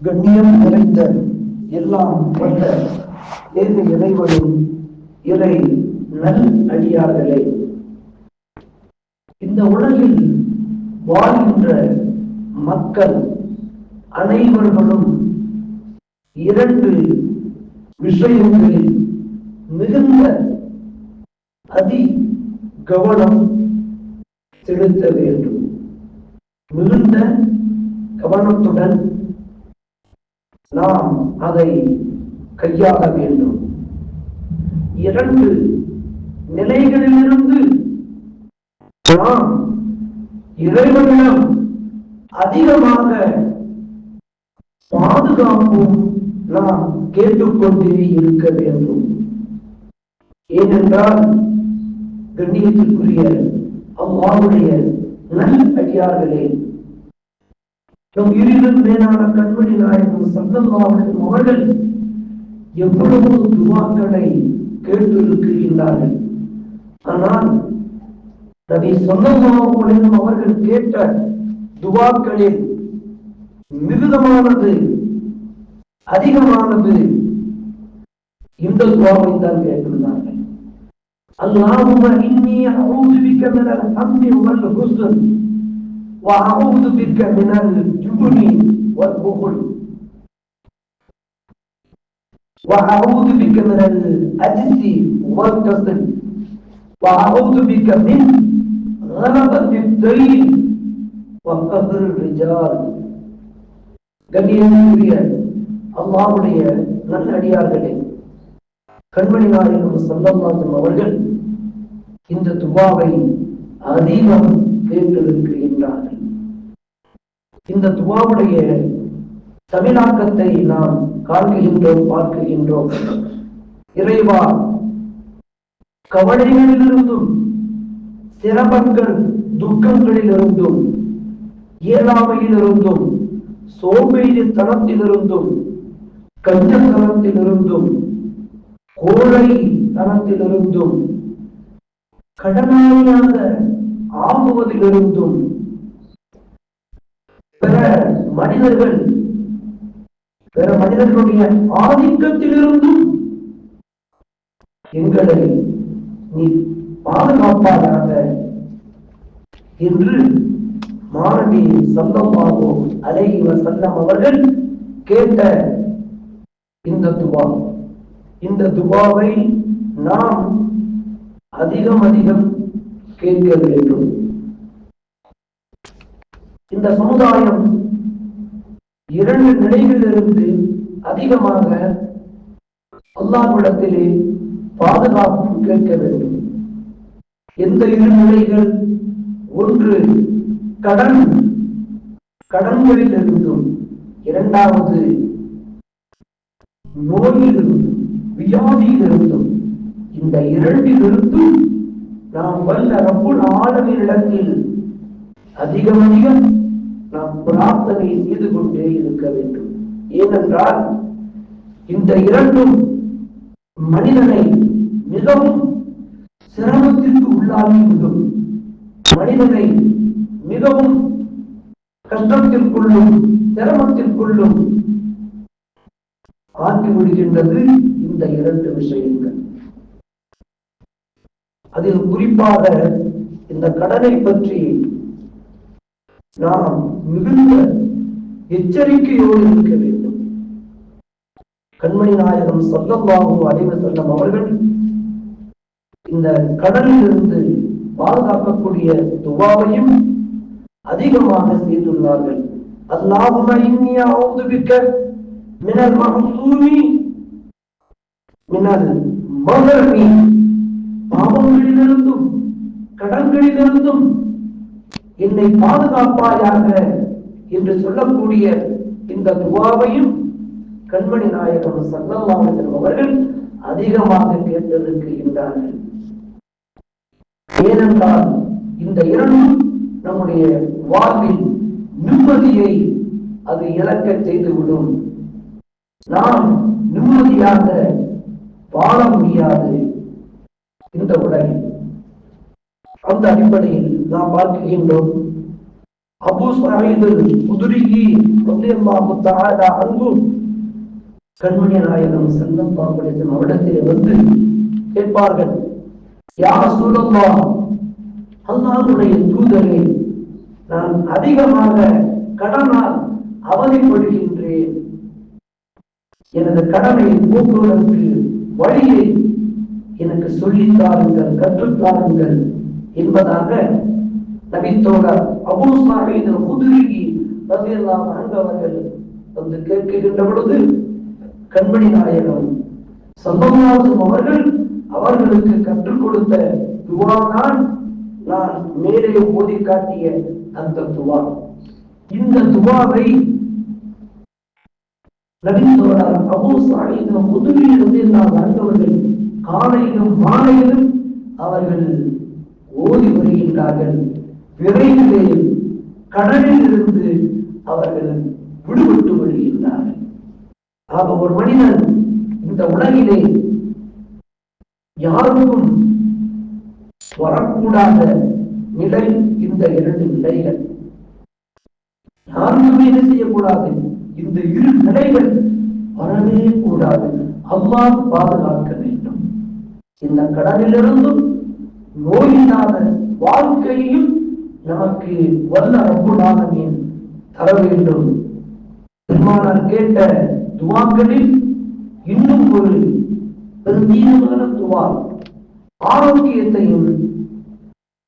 கண்ணியம் நிறைந்த எல்லாம் வந்த ஏக இறைவனும் இறை நல் அடியார்களே, இந்த உலகில் வாழ்கின்ற மக்கள் அனைவர்களும் இரண்டு விஷயங்களில் மிகுந்த அதி கவனம் செலுத்த வேண்டும். மிகுந்த கவனத்துடன் நாம் அதை கையாள வேண்டும். இரண்டு நிலைகளிலிருந்து நாம் இறைவனிடம் அதிகமாக பாதுகாப்பும் நாம் கேட்டுக்கொண்டே இருக்க வேண்டும். ஏனென்றால் கண்ணியத்திற்குரிய அல்லாஹ்வுடைய நல் அடியார்களே, நம் உயிரிலும் மேலான கண்மணி நாயகம் ஸல்லல்லாஹு அலைஹி வஸல்லம் அவர்கள் எவ்வளவு துஆக்களை கேட்டிருக்கிறார்கள். ஆனால் நபி ஸல்லல்லாஹு அலைஹி வஸல்லம் அவர்கள் கேட்ட துஆக்களில் மிகுதமானது அதிகமானது இந்த துஆவை தான் கேட்டிருந்தார்கள். அல்லாஹும்ம இன்னி அஊது பிக்க மினல் ஹம்மி வல் ஹுஸ்ன் وأعوذ بك من الجبن والبخل وأعوذ بك من العجز والكسل وأعوذ بك من غلبة الدين وقهر الرجال. கண்ணியத்திற்குரிய அல்லாஹ்வுடைய நல்ல அடியார்களே, கண்மணி நாயகம் ஸல்லல்லாஹு அலைஹி வஸல்லம் அவர்கள் இந்த துஆவை அதிகம் கேட்டிருக்கிறார்கள். இந்த துஆவுடைய தமிழாக்கத்தை நாம் காண்கின்றோம், பார்க்கின்றோம். இறைவா, கவலைகளிலிருந்தும் சிரமங்கள் துக்கங்களிலிருந்தும் இயலாமையிலிருந்தும் சோம்பேறித்தனத்திலிருந்தும் கஞ்சத்தனத்திலிருந்தும் கோழை தனத்திலிருந்தும் கடனாளியாக ஆகுவதிலிருந்தும் பிற மனிதர்களுடைய ஆதிக்கத்திலிருந்தும் எங்களை நீ பாதுகாப்பாயாக என்று மாணவி ஸல்லல்லாஹு அலைஹி வஸல்லம் அவர்கள் கேட்ட இந்த துஆ, இந்த துஆவை நாம் அதிகம் கேட்க வேண்டும். இந்த சமுதாயம் இரண்டு நிலைகளிலிருந்து அதிகமாக அல்லாஹ்விடத்திலே பாதுகாப்பு கேட்க வேண்டும். எந்த இரு நிலைகள்? ஒன்று கடன்களில் இருந்தும், இரண்டாவது நோயிலிருந்தும் வியாதியிலிருந்தும். இந்த இரண்டிலிருந்தும் நாம் வல்ல ரப்புல் ஆலமீனிடத்தில் அதிகம் நாம் பிரார்த்தனை செய்து கொண்டே இருக்க வேண்டும். ஏனென்றால் இந்த இரண்டும் மனிதனை மிகவும் சிரமத்திற்கு உள்ளாகிவிடும், மனிதனை மிகவும் கஷ்டத்திற்குள்ளும் சிரமத்திற்குள்ளும் ஆக்கிவிடுகின்றது இந்த இரண்டு விஷயங்கள். அதில் குறிப்பாக இந்த கடனை பற்றி நாம் மிகுந்த எச்சரிக்கையோடு இருக்க வேண்டும். கண்மணி நாயகம் ஸல்லல்லாஹு அலைஹி வஸல்லம் அவர்கள் இந்த கடனிலிருந்து பாதுகாக்கக்கூடிய துஆவையும் அதிகமாக செய்துள்ளார்கள். அல்லாஹும்ம இன்னி அஊது பிக்க மினல் மஹ்சூமி மினல் மஹ்ரமி, பாவங்களிலிருந்தும் கடன்களிலிருந்தும் என்னை பாதுகாப்பாயாக என்று சொல்லக்கூடிய இந்த துஆவையும் கண்மணி நாயகம் ஸல்லல்லாஹு அலைஹி வஸல்லம் அவர்கள் அதிகமாக கேட்டிருக்கிறார்கள். ஏனென்றால் இந்த இரண்டும் நம்முடைய வாழ்வில் நிம்மதியை அது இழக்க செய்துவிடும். நாம் நிம்மதியாக வாழ முடியாது இந்த உலகில். அந்த அடிப்படையில் நாம் பார்க்கின்றோம், அபூ ஸஈத் குத்ரி ரலியல்லாஹு தஆலா அன்ஹு கண்மணி நாயகம் ஸல்லல்லாஹு அலைஹி வஸல்லம் அவரிடத்தில் வந்து கேட்பார்கள், யா ரசூலல்லாஹ், அல்லாஹ்வுடைய தூதரே, நான் அதிகமாக கடனால் அவதிப்படுகின்றேன். எனது கடனை போக்குவதற்கு வழியை எனக்கு சொல்லித்தாருங்கள், கற்றுத்தாருங்கள் என்பதாக நபித்தோழர் அபூ ஸஈத் குத்ரி ரலியல்லாஹு அன்ஹு அவர்கள் வந்து கேட்கின்ற பொழுது கண்மணி நாயகம் ஸல்லல்லாஹு அலைஹி வஸல்லம் அவர்கள் அவர்களுக்கு கற்றுக் கொடுத்த துஆ தான் நான் மேலே ஓதி காட்டிய அந்த துஆ. இந்த துஆவை நபித்தோழர் அபூ ஸஈத் குத்ரி ரலியல்லாஹு அன்ஹு அவர்கள் காலையிலும் மாலையிலும் அவர்கள் ஓதி வருகின்றார்கள். விரைவிலே கடலில் இருந்து அவர்கள் விடுபட்டு வருகின்றார்கள். ஆக ஒரு மனிதன் இந்த உலகிலே யாருக்கும் வரக்கூடாத நிலை இந்த இரண்டு நிலைகள். யாருக்குமே என்ன செய்யக்கூடாது, இந்த இரு நிலைகள் வரவே கூடாது. அல்லாஹ் பாதுகாக்க வேண்டும். இந்த கடலிலிருந்தும் நோயில்லாத வாழ்க்கையும் நமக்கு வல்ல ரப்புல் ஆலமீன் தர வேண்டும். பெருமானார் கேட்ட துவாக்களில் இன்னும் ஒரு பெருந்தீனமான துவா, ஆரோக்கியத்தையும்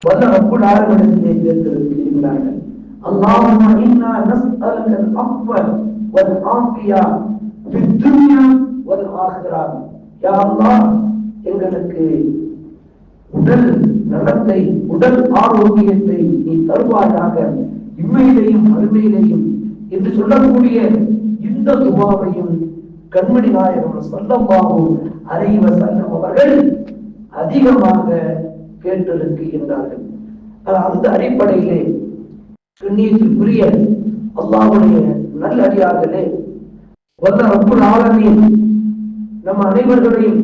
வல்ல ரப்புல் ஆலமீனிடத்திலே கேட்டிருக்கிறார்கள். அல்லாஹும்ம இன்னா நஸ்அலுக அல்-அஃவ வல் ஆஃபியா ஃபித் துன்யா வல் ஆখিরাহ. யா அல்லாஹ், எங்களுக்கு உடல் நலத்தை, உடல் ஆரோக்கியத்தை நீ தருவாயாக, இம்மையிலேயும் மறுமையிலேயும் என்று சொல்லக்கூடிய இந்த துஆவையும் கண்மணி நாயகம் ஸல்லல்லாஹு அலைஹி வஸல்லம் அவர்கள் அதிகமாக கேட்டிருக்கின்றார்கள். அந்த அடிப்படையிலே கண்ணியத்திற்குரிய அல்லாஹ்வுடைய நல்லடியார்களே, வல்ல ரப்புல் ஆலமீன் நம் அனைவர்களையும்,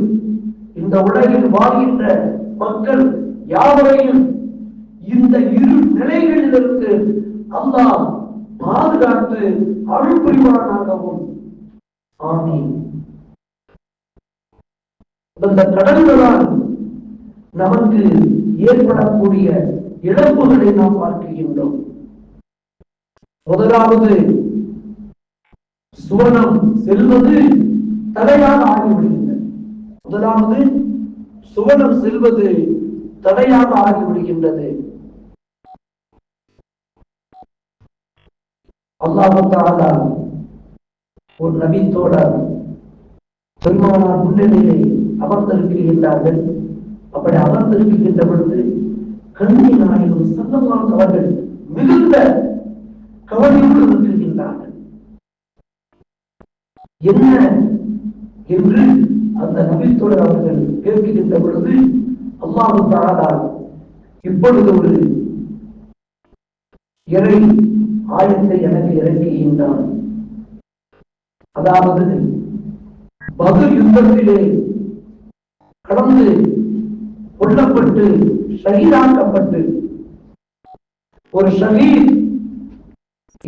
இந்த உலகில் வாழ்கின்ற மக்கள் யாவரையும் இந்த இரு நிலைகளிலிருந்து அல்லாஹ் பாதுகாத்து அருள் புரிவானாகவும். ஆமீன். இந்த கடல்களால் நமக்கு ஏற்படக்கூடிய இழப்புகளை நாம் பார்க்கின்றோம். முதலாவது, சுவனம் செல்வது தடையாக ஆகிவிடுகின்றது. முதலாவது, சுவனம் செல்வது தடையாக ஆகிவிடுகின்றது. அல்லாஹ் தஆலா ஒரு நபித்தோழர் பெருமானார் முன்னிலையிலே அமர்ந்திருக்கின்றார்கள். அப்படி அமர்ந்திருக்கின்ற பொழுது கண்மணி நாயகம் ஸல்லல்லாஹு அலைஹி அவர்கள் மிகுந்த கவலையோடு இருக்கின்றார்கள். என்ன என்று அந்த நபித்தோழர் அவர்கள் கேட்கின்ற பொழுது அல்லாஹ் தஆலா இப்பொழுது ஒரு இறை ஆயத்தை எனக்கு இறக்குகின்றான். அதாவது பத்ர் யுத்தத்திலே கடந்து கொல்லப்பட்டு ஷஹீதாக்கப்பட்டு ஒரு ஷஹீத்,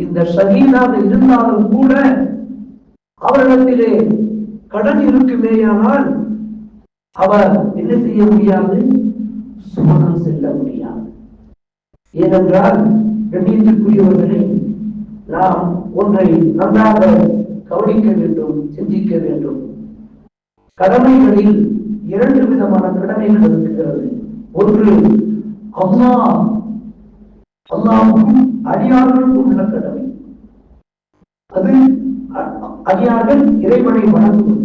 இந்த ஷஹீதாக இருந்தாலும் கூட அவரிடத்திலே கடன் இருக்குமேயானால் அவர் என்ன செய்ய முடியாது, சுவனம் செல்ல முடியாது. ஏனென்றால் கண்ணியத்திற்குரியவர்களை, நாம் ஒன்றை நன்றாக கவனிக்க வேண்டும், சிந்திக்க வேண்டும். கடமைகளில் இரண்டு விதமான கடமைகள் இருக்கிறது. ஒன்று அல்லாஹ்வுக்கும் அடியார்களுக்கும் உள்ள கடமை. அது அடியார்கள் இறைவனை வணங்குவது.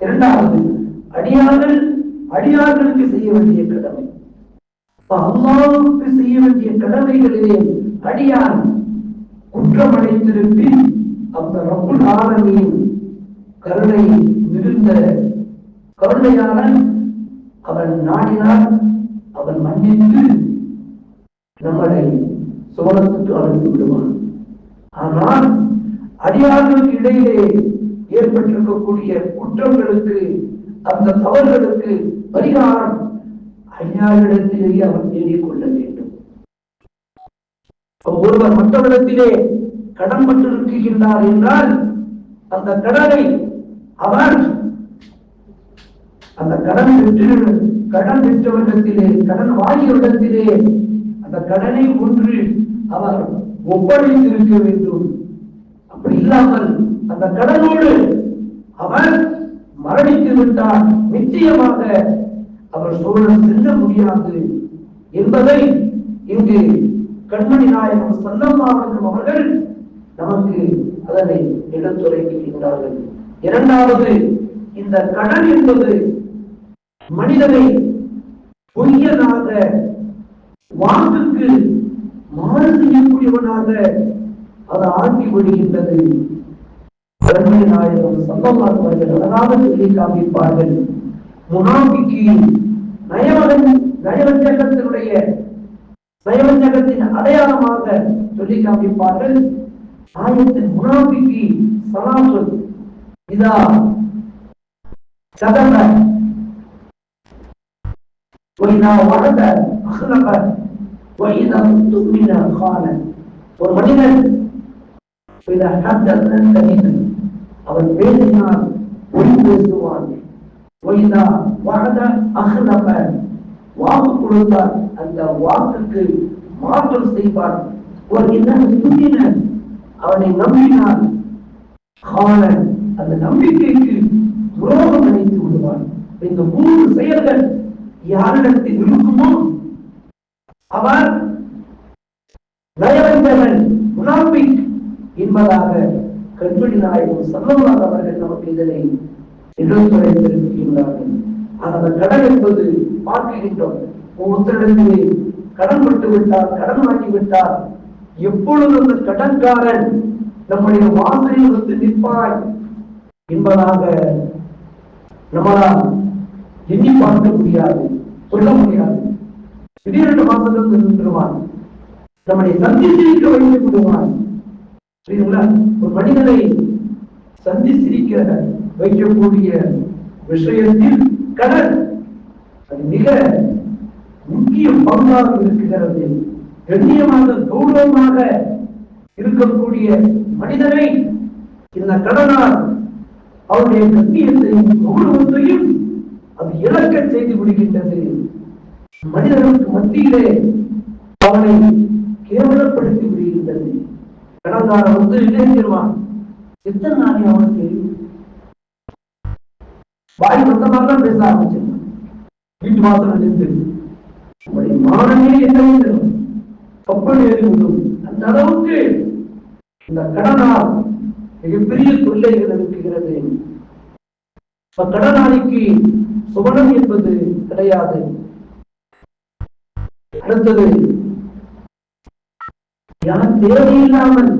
இரண்டாவது, அடியார்களுக்கு செய்ய வேண்டிய கடமை. அல்லாஹ்வுக்கு செய்ய வேண்டிய கடமைகளிலே அடியான் குற்றமடைந்திருப்பின் அந்த ரப்புல் ஆலமீன் கருணை மிகுந்த கருணையாளன், அவன் நாடினால் அவன் மன்னித்து நம்மளை சுவனத்துக்கு அழைத்து விடுவான். ஆனால் அடியார்களுக்கு இடையிலே ஏற்பட்டிருக்கக்கூடிய குற்றங்களுக்கு, அந்த தவறுகளுக்கு பரிகாரம் அடியார்களிடத்திலேயே அவன் தேடிக்கொள்ள வேண்டும். ஒருவர் மற்றவரிடத்திலே கடன் பட்டிருக்கின்றார் என்றால் அந்த கடனை அவர் அந்த கடன் பெற்றவரிடத்திலே கடன் வாங்கியவரிடத்திலே அந்த கடனை ஒன்று அவர் ஒப்படைத்திருக்க வேண்டும். அப்படி இல்லாமல் அந்த கடனோடு அவர் மரணித்து விட்டால் நிச்சயமாக அவர் சோழன் செல்ல முடியாது என்பதை இங்கு கண்மணி நாயகம் ஸல்லல்லாஹு அலைஹி அவர்கள் நமக்கு அதனை எடுத்துரைக்கின்றார்கள். இரண்டாவது, இந்த கடன் என்பது மனிதனை பொய்யனாக வாக்குக்கு மாறு செய்யக்கூடியவனாக அது ஆக்கி விடுகின்றது. கண்மணி நாயகம் ஸல்லல்லாஹு அலைஹி அழகாக சொல்லி காண்பிப்பார்கள். முனாஃபிக்கு நயவஞ்சகத்தின் அடையாளமாக சொல்லி காண்பிப்பார்கள். ஆயத்தின் முனாஃபிக்கு சலாத்து இதா சதம وإذا وعد أخلف وإذا اؤتمن خان. ஒரு மனிதன் إذا حدث كذبا அவன் பேசினால் பொய் பேசுவான். وإذا وعد أخلف வாக்கு கொடுத்தால் அந்த வாக்குக்கு மாற்றம் செய்வான். ஒரு இன்ன அவனை நம்பினான் காண அந்த நம்பிக்கைக்கு துரோகம் நினைத்து விடுவான். இந்த மூன்று செயல்கள் யாரிடத்தில் இருக்குமோ அவர் நயவஞ்சகன் முனாஃபிக் என்பதாக கண்மணி நாயகம் ஸல்லல்லாஹு அவர்கள் நமக்கு இதனை எடுத்துரைத்திருக்கின்றார்கள். அந்த கடன் என்பது பார்க்கின்றோம். ஒருத்தரிடத்திலே கடன் பட்டு விட்டார், கடன் வாங்கி விட்டார், எப்பொழுது அந்த கடன்காரன் நம்முடைய வாசலில் வந்து நிற்பாய் என்பதாக நம்மளால் எண்ணி பார்க்க முடியாது, சொல்ல முடியாது. திடீரென்று வாசலுக்கு நின்றுவான், நம்மை சந்திக்க வைத்து விடுவான். ஒரு மனிதனை சந்திக்க வைக்கக்கூடிய விஷயத்தில் கடன் அது மிக முக்கிய பங்காக இருக்கிறது. கண்ணியமாக கௌரவமாக இருக்கக்கூடிய மனிதனை இந்த கடனால் அவருடைய கண்ணியத்தையும் கௌரவத்தையும் அது இழக்க செய்து விடுகின்றது. மனிதனுக்கு மத்தியிலே அவனை கேவலப்படுத்தி விடுகின்றது. கடன்காரன் வந்து இணைஞ்சிருவான். எத்தனை நாளை அவனுக்கு வாய் வந்த மாதிரிதான் பேச ஆரம்பிச்சிருவான். வீட்டு வாசல் நின்று அவருடைய மானமே என்ன கப்பல் ஏறிவிடும். அந்த அளவுக்கு இந்த கடனால் மிகப்பெரிய தொல்லைகள் இருக்கிறது. கடனாளிக்கு சுபனம் என்பது கிடையாது. அடுத்தது, யார் தேவையில்லாமல்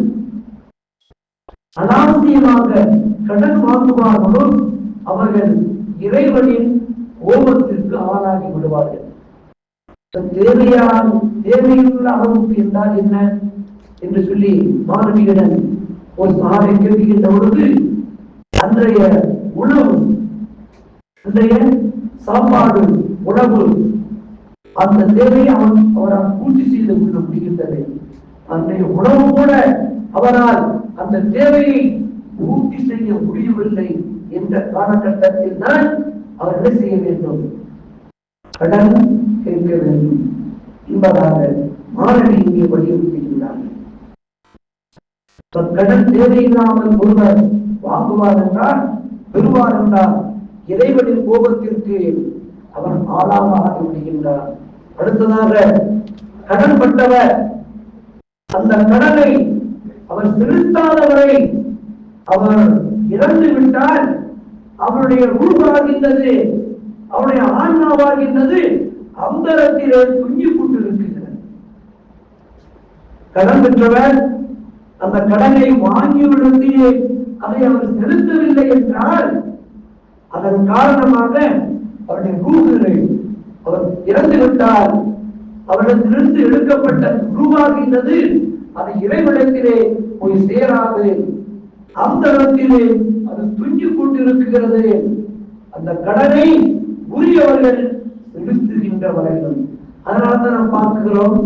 அனாவசியமாக கடன் வாங்குவார்களோ அவர்கள் இறைவனின் கோபத்திற்கு ஆளாகி விடுவார்கள். தேவையுள்ள அளவுக்கு என்றால் என்ன என்று சொல்லி மாணவியுடன் ஒரு சஹாபி கேட்கின்ற பொழுது, அன்றைய உணவு, அன்றைய சாப்பாடு, உணவு, அந்த தேவையை அவரால் பூர்த்தி செய்து கொள்ள முடிகின்றது. அன்றைய உணவு கூட அவரால் அந்த தேவையை பூர்த்தி செய்ய முடியவில்லை என்ற காலகட்டத்தில் தான் அவர் என்ன செய்ய வேண்டும்? கடன் கேட்க வேண்டும் என்பதாக மாணவி இங்கே வலியுறுத்துகின்றார். கடன் தேவையில்லாமல் ஒருவர் வாங்குவார் என்றால், பெறுவார் என்றால் இறைவனின் கோபத்திற்கு அவர் ஆளாக ஆகிவிடுகின்றார். அடுத்ததாக, கடன் பட்டவர் அந்த கடனை அவர் செலுத்தாதவரை அவர் இறந்து விட்டால் அவருடைய ரூபாகின்றது, அவருடைய ஆன்மாவாகின்றது அந்தரத்திலே துஞ்சி கொண்டிருக்கிறது. கடன் பெற்றவர் அந்த கடனை வாங்கிவிடுத்து அதை அவர் செலுத்தவில்லை என்றால் அதன் காரணமாக அவருடைய ரூகளை அவர் இறந்து விட்டால் அவரிடத்திலிருந்து எடுக்கப்பட்ட ரூபாகின்றது அது இறைவனிடத்திலே போய் சேராது, அந்தரத்திலே அது துஞ்சி கொண்டிருக்கிறது. அந்த கடனை உரியவர்கள் செலுத்துகின்ற வரைகள். அதனால்தான் நாம் பார்க்கிறோம்,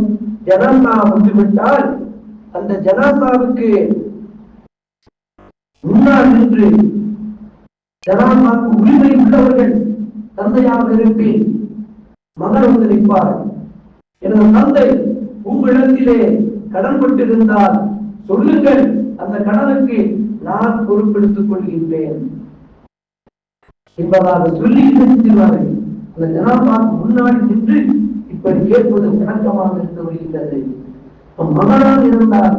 ஜனந்தா வந்துவிட்டால் அந்த ஜனாசாவுக்கு முன்னால் நின்று ஜனாசாவுக்கு உரிமை உள்ளவர்கள் தந்தையாக இருப்பேன், மகன் வந்து நிற்பார். எனது தந்தை உங்களிடத்திலே கடன் பட்டிருந்தால் சொல்லுங்கள், அந்த கடனுக்கு நான் பொறுப்பெடுத்துக் கொள்கின்றேன் என்பதாக சொல்லி நிறுத்தினார்கள். அந்த ஜனாசாவுக்கு முன்னாடி நின்று இப்படி கேட்பது வழக்கமாக இருந்து வருகின்றது. மகனாக இருந்தால்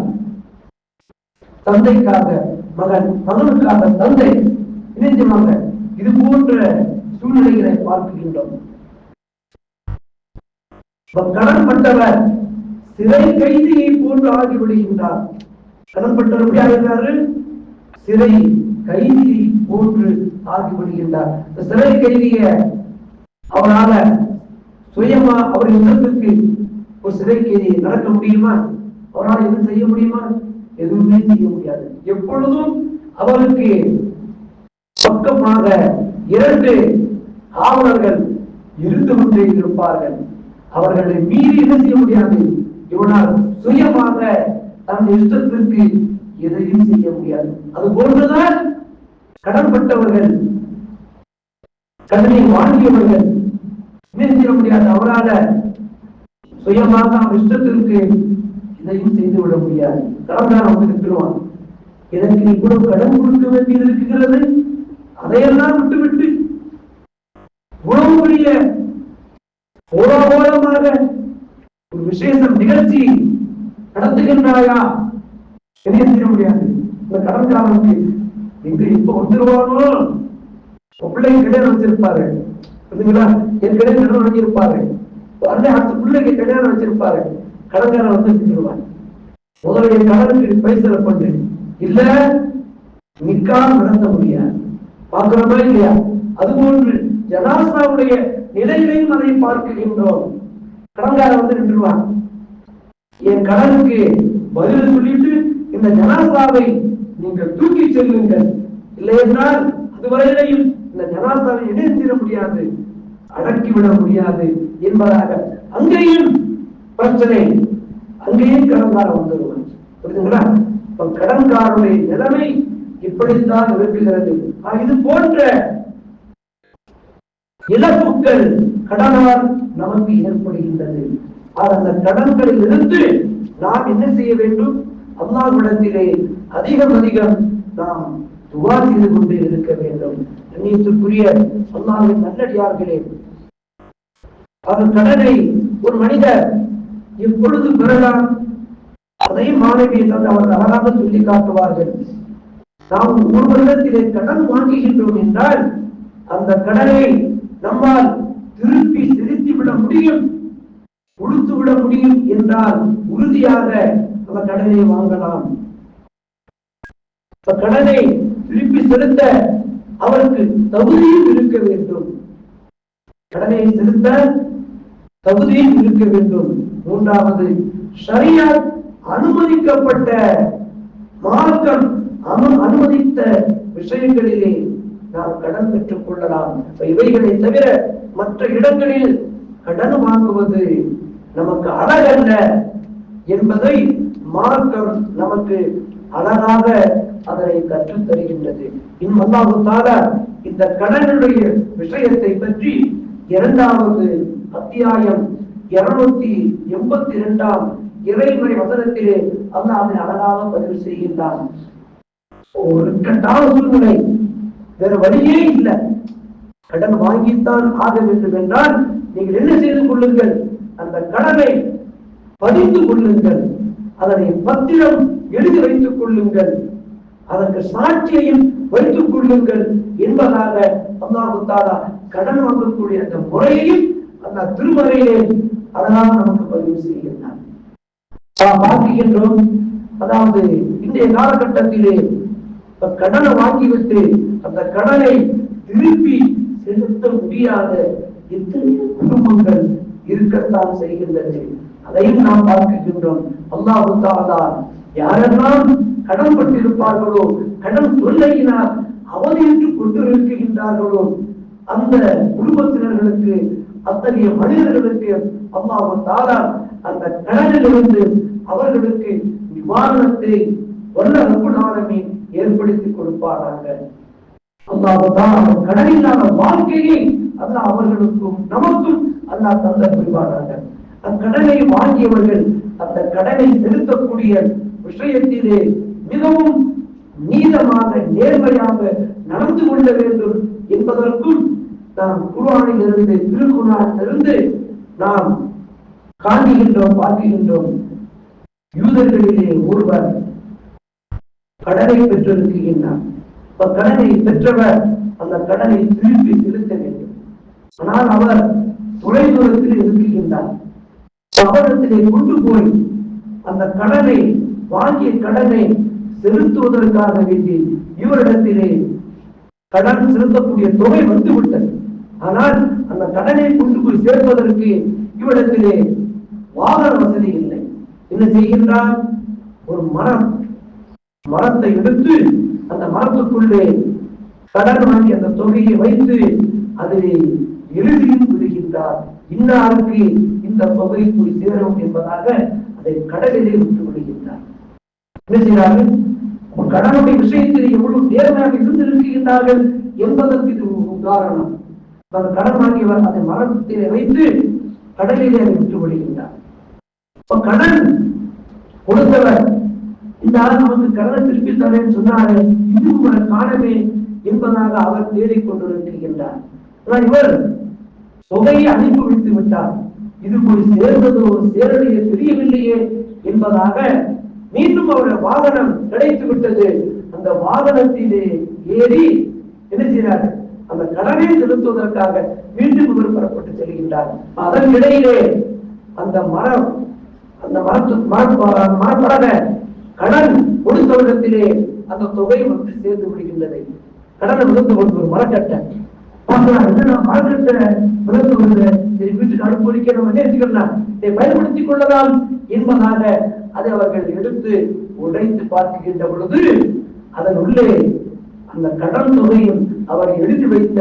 தந்தைக்காக மகன், மகனுக்காக தந்தை இணைந்துவாங்க. இது போன்ற சூழ்நிலைகளை பார்க்கின்றோம். கடன் பட்டவர் சிறை கைதியை போன்று ஆகிவிடுகின்றார். கடன் பட்டவர் எப்படி ஆகிறாரு? சிறை கைதியை போன்று ஆகிவிடுகின்றார். சிறை கைதிய அவரால சுயமா அவரின் இல்லத்துக்கு ஒரு சிறை கைதியை நடக்க முடியுமா? அவரால் எதுவும் செய்ய முடியுமா? எதுவுமே செய்ய முடியாது. எப்பொழுதும் அவருக்கு பக்கமாக 2 காவலர்கள் இருந்து கொண்டே இருப்பார்கள். அவர்களை மீறி என்ன செய்ய முடியாது. இவனால் சுயமாக தன் இஷ்டத்திற்கு எதையும் செய்ய முடியாது. அது போன்றுதான் கடன்பட்டவர்கள், கடனை வாங்கியவர்கள் என்ன செய்ய முடியாது. அவரால் சுயமாக அவன் இஷ்டத்திற்கு இதையும் செய்துவிட முடியாது. கடன்காரன் வந்து நிற்கிறான், எனக்கு இவ்வளவு கடன் கொடுக்க வேண்டியது இருக்கிறது, அதையெல்லாம் விட்டுவிட்டு இவ்வளவு பெரிய ஓரமாக ஒரு விசேஷம் நிகழ்ச்சி நடத்துகின்றாயா? என்ன செய்ய முடியாது. இந்த கடன்காரனுக்கு எங்க இப்ப வந்துருவானோ, பிள்ளைங்க கல்யாணம் வச்சிருப்பாரு, ஏற்கனவே கடன் வாங்கியிருப்பாரு, அடுத்த பிள்ளைக்கு கல்யாணம் வச்சிருப்பாரு. கடன்காரன் வந்து செஞ்சிருவான். முதலுடைய கடனுக்கு பைசல பண்ணு இல்ல நிக்கால் நடத்த முடியாது. பார்க்கிறோமா இல்லையா? அதுபோன்று ஜனாசாவுடைய நிலையிலையும் அதை பார்க்கின்றோம். கடன்காரன் வந்து நின்றுவான், என் கடனுக்கு பதில் சொல்லிட்டு இந்த ஜனாசாவை நீங்கள் தூக்கி செல்லுங்கள், இல்லை என்றால் அதுவரையிலையும் இந்த ஜனாசாவை இணைந்திட முடியாது, அடக்கிவிட முடியாது என்பதாக அங்கேயும் பிரச்சனை, அங்கேயும் கடன்காரன் வந்துடுவான். புரியுதுங்களா? கடன்காரனுடைய நிலைமை இப்படித்தான் இருக்கிறது. இது போன்ற இழப்புகள் கடனால் நமக்கு ஏற்படுகின்றது. அந்த கடன்களில் இருந்து நாம் என்ன செய்ய வேண்டும்? அல்லாஹ்விடத்திலே அதிகம் நாம் துஆ செய்து கொண்டே இருக்க வேண்டும். கண்ணியத்திற்குரிய அல்லாஹ்வின் நல்லடியார்களே, அந்த கடனை ஒரு மனிதர் எப்பொழுது பெறலாம்? அதை மாணவியை அவர் அழகாக சொல்லி காட்டுவார்கள். நாம் ஒரு வருடத்திலே கடன் வாங்குகின்றோம் என்றால் அந்த கடனை நம்மால் திருப்பி செலுத்திவிட முடியும், கொடுத்து விட முடியும் என்றால் உறுதியாக அந்த கடனை வாங்கலாம். கடனை திருப்பி செலுத்த அவருக்கு தகுதியும் இருக்க வேண்டும். கடனை செலுத்த தகுதியும் இருக்க வேண்டும். 3வது, ஷரியத் அனுமதிக்கப்பட்ட, மார்க்கம் அனுமதித்த விஷயங்களிலே நாம் கடன் பெற்றுக் கொள்ளலாம். இவைகளை தவிர மற்ற இடங்களில் கடன் வாங்குவது நமக்கு அழகல்ல என்பதை மார்க்கம் நமக்கு அழகாக அதனை கற்றுத் தருகின்றது. அல்லாஹ் தஆலா இந்த கடனுடைய விஷயத்தை பற்றி 2வது அத்தியாயம் 282 இறைமறை வசனத்திலே அல்லாஹ் அதனை அழகாக பதிவு செய்கின்றான். ஒரு கட்டான சூழ்நிலை, வேற வழியே இல்லை, கடன் வாங்கித்தான் ஆக வேண்டும் என்றால் நீங்கள் என்ன செய்து கொள்ளுங்கள்? அந்த கடனை பதிந்து கொள்ளுங்கள், அதனை பத்திரம் எழுதி வைத்துக் கொள்ளுங்கள், அதற்கு சாட்சியையும் வைத்துக் கொள்ளுங்கள் என்பதாக அல்லாஹ் தஆலா கடன் வாங்கக்கூடிய அந்த முறையையும் அந்த திருமறையிலே அழகாக நமக்கு பதிவு செய்கின்றார். பார்க்கின்றோம். அதாவது இன்றைய காலகட்டத்திலே கடனை வாங்கிவிட்டு அந்த கடனை திருப்பி செலுத்த முடியாத எத்தனையோ குடும்பங்கள் இருக்கத்தான் செய்கின்றது. அதையும் நாம் பார்க்கின்றோம். அல்லாஹ் தஆலா யாரெல்லாம் கடன் பட்டிருப்பார்களோ, கடன் தொல்லையினால் அவதியுற்றுக் கொண்டிருக்கின்றார்களோ அந்த குடும்பத்தினர்களுக்கு, அத்தகைய மனிதர்களுக்கு அல்லாஹ் தஆலா அந்த கடனிலிருந்து அவர்களுக்கு நிவாரணத்தை வல்ல ரப்பல் ஆலமீன் ஏற்படுத்தி கொடுப்பாராங்க. அல்லாஹ் கடன் இல்லாத வாழ்க்கையை அல்லாஹ் அவர்களுக்கும் நமக்கும் அல்லாஹ் தந்த புரிவாராங்க. அக்கடனை வாங்கியவர்கள் அந்த கடனை செலுத்தக்கூடிய விஷயத்திலே மிகவும் நீதமாக நேர்மையாக நடந்து கொள்ள வேண்டும் என்பதற்கும் நாம் குர்ஆனிலிருந்து திருக்குர்ஆனிலிருந்து நாம் காண்கின்றோம், பார்க்கின்றோம். யூதர்களிலே ஒருவர் கடனை பெற்றிருக்கின்றார். கடனை பெற்றவர் அந்த கடனை திருப்பி செலுத்த வேண்டும். ஆனால் அவர் தொலைதூரத்தில் இருக்கின்றார். அவரிடத்திலே கொண்டு போய் அந்த கடனை வாங்கிய கடனை செலுத்துவதற்காக வேண்டி இவரிடத்திலே கடன் செலுத்தக்கூடிய தொகை வந்துவிட்டது. ஆனால் அந்த கடனை கொண்டு போய் சேர்ப்பதற்கு இவரிடத்திலே வாகன வசதி இல்லை. என்ன செய்கின்றார்? ஒரு மரத்தை எடுத்து அந்த மரத்துக்குள்ளே கடன் வாங்கி அந்த தொகையை வைத்து அதிலே எழுதியும் விடுகின்றார். இன்னாருக்கு இந்த தொகை போய் சேரும் என்பதாக அதை கடலிலே விட்டு விடுகின்றார். என்ன செய்கிறார்கள்? கடனுடைய விஷயத்தில் எவ்வளவு நேர்மையாக இருந்திருக்கின்றார்கள் என்பதற்கு இது ஒரு உதாரணம். அந்த கடன் வாங்கியவர் அதை மரத்திலே வைத்து கடலிலே அதை விட்டு விடுகின்றார். கடன் கொடுத்தவர் இந்த ஆள் நமக்கு கடனை திருப்பி தரேன்னு சொன்னாரு, இன்னும் காணவே என்பதாக அவர் தேடிக்கொண்டிருக்கின்றார். இவர் தொகையை அனுப்பி வைத்து விட்டார். இது போய் சேர்ந்ததோ சேரலையே தெரியவில்லையே என்பதாக மீண்டும் அவருடைய வாகனம் கிடைத்து விட்டது. அந்த வாகனத்திலே ஏறி என்ன செய்கிறார்? அந்த கடனை செலுத்துவதற்காக மீண்டும் இவர் பெறப்பட்டு செல்கின்றார். அதன் இடையிலே அந்த மரப்பலக கடன் கொடுத்தவரிடத்திலே அந்த தொகை வந்து சேர்ந்து விடுகின்றது. கடனை விழுந்து கொண்டு ஒரு மரக்கட்டை வீட்டுக்கு அனுப்பி நம்ம நேசிக்கலாம், இதை பயன்படுத்திக் கொள்ளலாம் என்பதாக அதை அவர்கள் எடுத்து உடைத்து பார்க்கின்ற பொழுது அதன் உள்ளே அந்த கடன் தொகையும் அவர் எழுதி வைத்த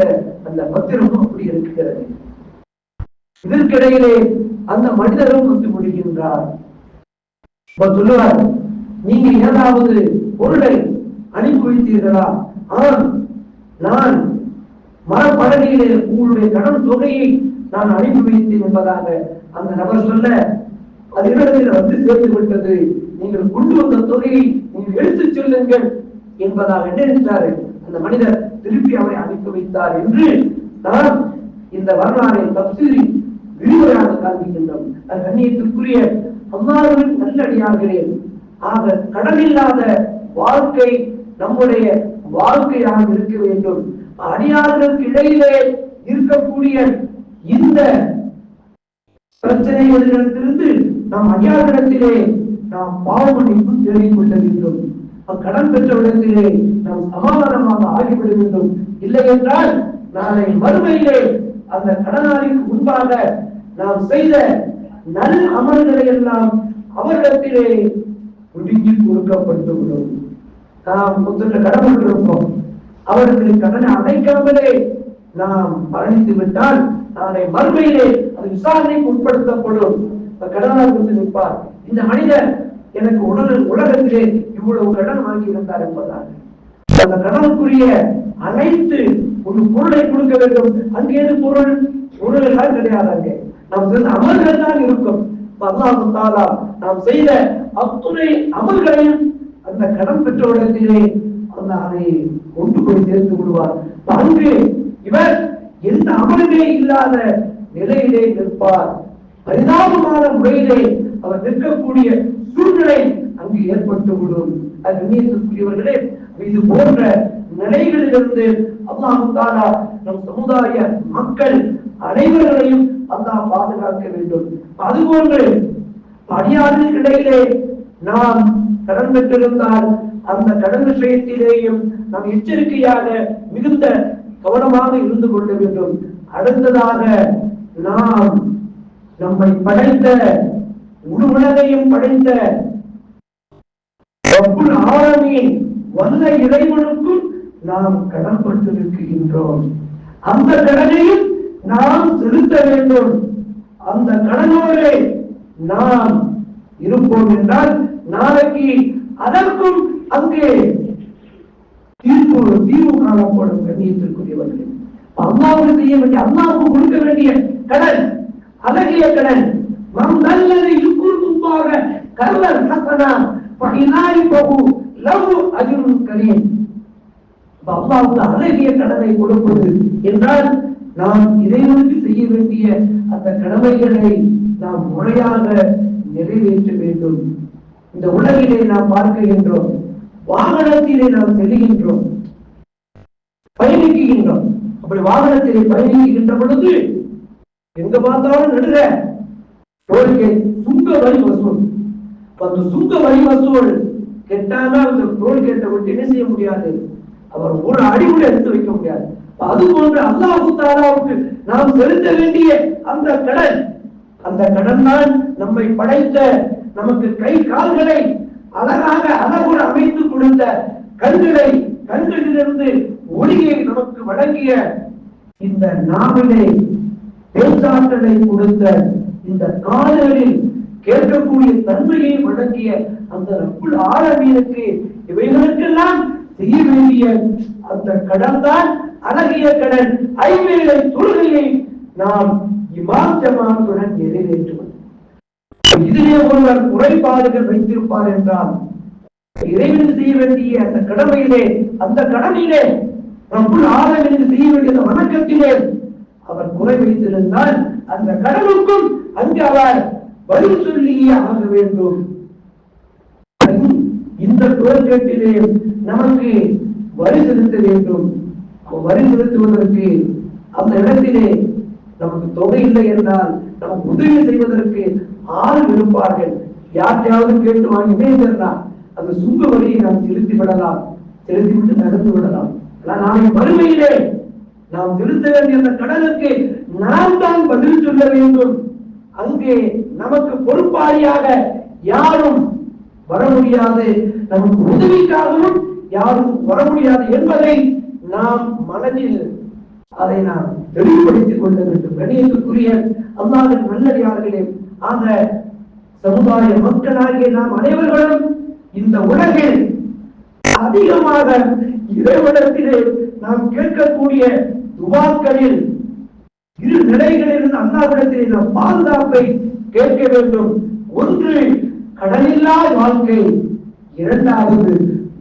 அந்த பத்திரமும் அப்படி இருக்கிறது. இதற்கிடையிலே அந்த மனிதரும் வந்து முடிகின்றார். சொல்லுவார், நீங்க ஏதாவது பொருளை அனுப்பி வைத்தீர்களா? நான் மரப்பலகையிலே உங்களுடைய கடன் தொகையை நான் அனுப்பி வைத்தேன் என்பதாக அந்த நபர் சொல்ல, அது இடத்தில் வந்து சேர்த்து விட்டது, நீங்கள் கொண்டு வந்த தொகையை நீங்கள் எடுத்துச் செல்லுங்கள் என்பதாக நினைத்தாரு. அந்த மனிதர் திருப்பி அவரை அனுப்பி வைத்தார் என்று நாம் இந்த வரலாறை தப்சீரில் விரிவுரையாக காண்பிக்கின்றோம். கண்ணியத்திற்குரிய அல்லாஹ்வின் நல்லடியார்களே, ஆக கடனில்லாத வாழ்க்கை நம்முடைய வாழ்க்கையாக இருக்க வேண்டும். அடியார்களுக்கு இடையிலே இருக்கக்கூடிய இந்த பிரச்சனைகளிலிருந்து நாம் அடியார்களிடத்திலே நாம் பாவ மன்னிப்பு தேடிக் கொள்ள வேண்டும். கடன் பெற்றவிடத்திலே நாம் சமாதானமாக ஆகிவிட வேண்டும். இல்லை என்றால் நாளை மறுமையிலே அந்த கடனாளிக்கு முன்பாக நாம் செய்த நல் அமல்களை எல்லாம் அவரிடத்திலே ஒடுங்கி கொடுக்கப்பட்டுவிடும். நாம் கடன் இருப்போம், அவர்களுக்கு கடனை அடைக்காமலே நாம் மரணித்து விட்டால் நாளை மறுமையிலே அது விசாரணைக்கு உட்படுத்தப்படும். கடனாளி வந்து நிற்பார், இந்த மனிதர் எனக்கு உலகத்திலே இவ்வளவு கடன் வாங்கி இருந்தார் என்பதாக அந்த கடனுக்குரிய அனைத்து ஒரு பொருளை கொடுக்க வேண்டும். அங்கே பொருள்கள் கிடையாது, அங்கே நாம் செய்த அமல்கள் தான் இருக்கும். அல்லாஹ் தஆலா நாம் செய்த அத்துணை அமல்களையும் அந்த கடன் பெற்றவரிடத்திலே அதை கொண்டு போய் சேர்த்து விடுவார். அங்கு இவர் எந்த அமலுமே இல்லாத நிலையிலே நிற்பார். பரிதாபமான முறையிலே அவர் நிற்கக்கூடிய சூழ்நிலை அங்கு ஏற்பட்டுவிடும். கண்ணியத்திற்குரியவர்களே, இது போன்ற நிலைகளிலிருந்து அல்லாஹ் தஆலா நம் சமுதாய மக்கள் அனைவர்களையும் அல்லாஹ் பாதுகாக்க வேண்டும். அதுபோன்று அடியார்களுக்கு இடையிலே நாம் கடன் பெற்றிருந்தால் அந்த கடன் விஷயத்திலேயும் நாம் எச்சரிக்கையாக மிகுந்த கவனமாக இருந்து கொள்ள வேண்டும். அடுத்ததாக நாம் நம்மை படைத்த முழு உலகையும் படைத்த ரப்புல் ஆலமீன் வல்ல இறைவனுக்கும் நாம் கடன் பட்டிருக்கின்றோம். அந்த கடனையும் நாம் செலுத்த வேண்டும். அந்த கடனோடு நாம் இருப்போம் என்றால் நாளைக்கு அதற்கும் அங்கே தீர்வு காணப்படும். கண்ணியத்திற்குரியவர்கள், அல்லாவுக்கு செய்ய வேண்டிய, அல்லாவுக்கு கொடுக்க வேண்டிய கடன், அழகிய கடன். நல்லது இருக்குமாக கர்லர் ஹசனா பஹினாய் பஹு லவ் அஜ்ருன் கரீம். அல்லாஹ்வுக்கு அழகிய கடனை கொடுப்பது என்றால் நாம் இறைவனுக்கு செய்ய வேண்டிய அந்த கடமைகளை நாம் முறையாக நிறைவேற்ற வேண்டும். இந்த உலகிலே நாம் பார்க்கின்றோம், வாகனத்திலே நாம் செல்கின்றோம், பயணிக்கின்றோம். அப்படி வாகனத்திலே பயணிக்கின்ற பொழுது எங்க பார்த்தாலும் நடுற டோல்கேட், சுங்க வரி வசூல். அந்த சுங்க வரி வசூல் கெட்டானா அந்த டோல்கேட்டை விட்டு என்ன செய்ய முடியாது, அவர் ஒரு அடி கூட எடுத்து வைக்க முடியாது. அது போன்று அல்லாஹ் தஆலாவுக்கு நாம் செலுத்த வேண்டிய அந்த கடன், அந்த கடன் தான் நம்மை படைத்த, நமக்கு கை கால்களை அழகாக அழகுற அமைத்து கொடுத்த, கண்களை, கண்களிலிருந்து ஒளியை நமக்கு வழங்கிய, இந்த நாவிலே பேச்சாற்றலை கொடுத்த, இந்த காதுகளில் கேட்கக்கூடிய தன்மையை வழங்கிய அந்த ரப்புல் ஆலமீனுக்கு இவைகளுக்கெல்லாம் செய்ய வேண்டிய அந்த கடன் தான் அழகிய கடன். ஐவேளை தொழுகையை நாம் இமாம் ஜமாத்துடன் நிறைவேற்றுவது. இதிலே ஒருவர் குறைபாடுகள் வைத்திருப்பார் என்றால் இறைவனுக்கு செய்ய வேண்டிய அந்த கடமையிலே, அந்த கடனிலே, ரப்புல் ஆலமீனுக்கு செய்ய வேண்டிய வணக்கத்திலே அவர் குறை வைத்திருந்தால் அந்த கடனுக்கும் அங்கு அவர் பதில் சொல்லியே ஆக வேண்டும். இந்த டோல்கேட்டிலே நமக்கு வரி செலுத்த வேண்டும். வரி செலுத்துவதற்கு அந்த இடத்திலே நமக்கு தொகை இல்லை என்றால் நமக்கு உதவி செய்வதற்கு ஆள் இருப்பார்கள். யார்கிட்டையாவது கேட்டு வாங்கிட்டே இருந்தால் அந்த சுங்க வரியை நாம் செலுத்தி விடலாம், செலுத்திவிட்டு நடந்து விடலாம். நாளை மறுமையிலே நாம் செலுத்த வேண்டிய அந்த கடனுக்கு நாம் தான் பதில் சொல்ல வேண்டும். அங்கே நமக்கு பொறுப்பாளியாக யாரும் வர முடியாது, நமக்கு உதவிக்காகவும் யாரும் வர முடியாது என்பதை நாம் மனதில் அதை நாம் தெளிவுபடுத்திக் கொள்ள வேண்டும். கணியத்துக்குரிய அல்லாஹ்வின் நல்லடியார்களே, ஆக சமுதாய மக்களாகிய நாம் அனைவர்களும் இந்த உலகில் அதிகமாக இறைவனிடத்திலே நாம் கேட்கக்கூடிய துவாக்களில் இரு நிலைகளிலிருந்து அல்லாஹ்விடத்திலே நாம் பாதுகாப்பை கேட்க வேண்டும். ஒன்று கடனில்லா வாழ்க்கை, இரண்டாவது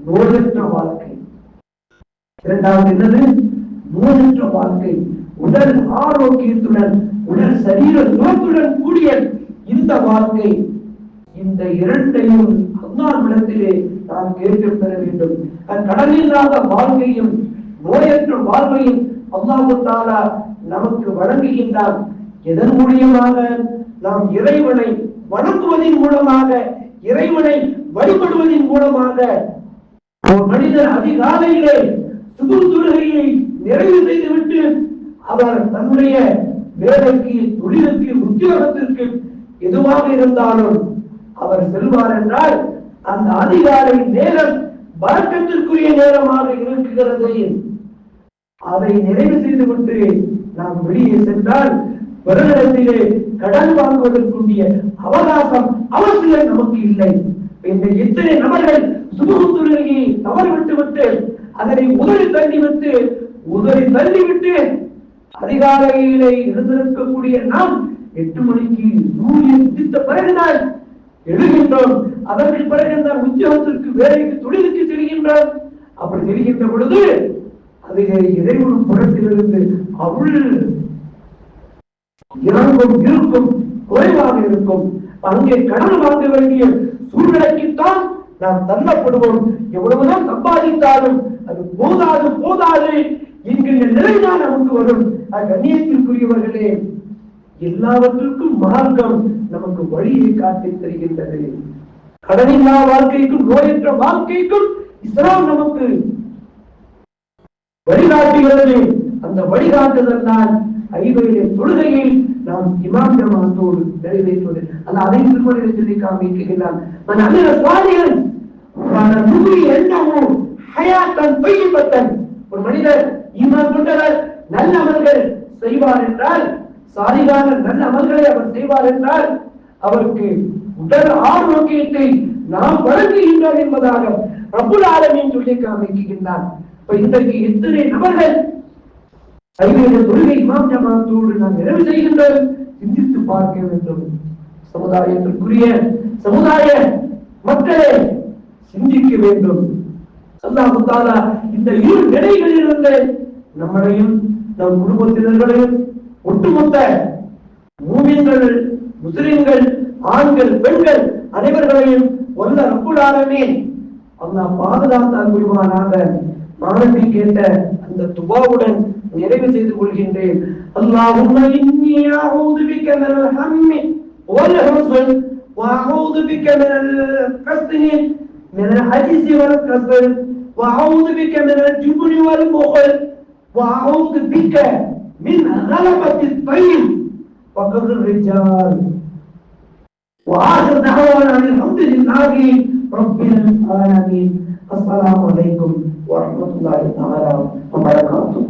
நோயற்ற வாழ்க்கை. இரண்டாவது என்னது? நோயற்ற வாழ்க்கை. உடல் ஆரோக்கியத்துடன், உடல் சரீர நோக்குடன் கூடிய இந்த வாழ்க்கை. இந்த இரண்டையும் அல்லாஹ்விடத்திலே நாம் கேட்டு பெற வேண்டும். கடனில்லாத வாழ்க்கையும் நோயற்ற வாழ்க்கையும் அல்லாஹ் தஆலா நமக்கு வழங்குகின்றான். எதன் மூலியமாக? நாம் இறைவனை வணங்குவதன் மூலமாக, இறைவனை வழிபடுவதன் மூலமாக. ஒரு மனிதர் அதிகாலையிலே சுபஹ் தொழுகையை நிறைவு செய்துவிட்டு அவர் தன்னுடைய வேலைக்கு, தொழிலுக்கு, உத்தியோகத்திற்கு எதுவாக இருந்தாலும் அவர் செல்வார் என்றால் அந்த அதிகாலை நேரம் பரக்கத்திற்குரிய நேரமாக இருக்கிறது. அதை நிறைவு செய்துவிட்டு நாம் வெளியே சென்றால் பிறரிடத்திலே கடன் வாங்குவதற்குரிய அவகாசம் அவசியம் நமக்கு இல்லை. இந்த எத்தனை நபர்கள் சுபஹ் தொழுகையை தவறிவிட்டு அதனை உதறி தள்ளிவிட்டு அதிகாலையிலே எழுந்திருக்கக்கூடிய நாம் 8 மணிக்கு சூரியன் உதித்த பிறகுதான் எழுகின்றோம். அதற்கு பிறகு நாம் உத்தியோகத்திற்கு, வேலைக்கு, தொழிலுக்கு செல்கின்றோம். அப்படி செல்கின்ற பொழுது அதிலே இறைவன் புறத்திலிருந்து அவள் இருக்கும் குறைவாக இருக்கும். அங்கே கடன் வாங்க வேண்டிய சூழ்நிலைக்குத்தான் நாம் தள்ளப்படுவோம். எவ்வளவுதான் சம்பாதித்தாலும் அது போதாது என்கின்ற நிலைதான் நமக்கு வரும். கண்ணியத்திற்குரியவர்களே, எல்லாவற்றுக்கும் மார்க்கம் நமக்கு வழியை காட்டி தருகின்றது. கடனில்லா வாழ்க்கைக்கும் நோயற்ற வாழ்க்கைக்கும் இஸ்லாம் நமக்கு வழிகாட்டுகிறது. அந்த வழிகாட்டுதல் தான் ஐவேளை தொழுகையை நாம் இமாம் ஜமாத்தோடு நிறைவேற்றுவது. அந்த அதை திருமணத்தில் சொல்லி காமிக்கிறான். ஒரு மனிதர் ஈமான் கொண்டவர் நல்ல அமல்கள் செய்வார் என்றால், சாலிகான நல்ல அமல்களை அவர் செய்வார் என்றால் அவருக்கு உடல் ஆரோக்கியத்தை நாம் வழங்குகின்றோம் என்பதாக ரப்புல் ஆலமீன் சொல்லி காமிக்கின்றான். இப்ப இன்றைக்கு எத்தனை நபர்கள் ஐவேறு தொழுகை இமாம் ஜமாத்தோடு நாம் நிறைவு செய்கின்றோம்? சிந்தித்து பார்க்க வேண்டும். சமுதாயத்திற்குரிய சமுதாய மக்களை சிந்திக்க வேண்டும். அல்லாஹ் தஆலா இந்த இரு நிலைகளிலிருந்து நம்மளையும் நம் குடும்பத்தினர்களையும் ஒட்டுமொத்த மூமின்கள் முஸ்லிம்கள் ஆண்கள் பெண்கள் அனைவர்களையும் வல்ல ரப்புல் ஆலமீன் அல்லாஹ் பாதுகாத்தால் புரிவானாக. மாணவி கேட்ட அந்த துவாவுடன் நிறைவு செய்து கொள்கின்றேன். அல்லாஹும்ம இன்னி அஊது பிக மினல் ஹம்மி வல் ஹுஸ்ன் வ அஊது பிக மினல் கஸ்னி மினல் ஹஜ்ஸி வல் கஸ்ல் வ அஊது பிக மினல் ஜுப்னி வல் புக்ல் வ அஊது பிக மின் கலபத்தி தைல் வ கத்ர் ரிஜால். وآخر دعوانا الحمد لله رب العالمين. السلام عليكم ورحمة الله تعالى وبركاته.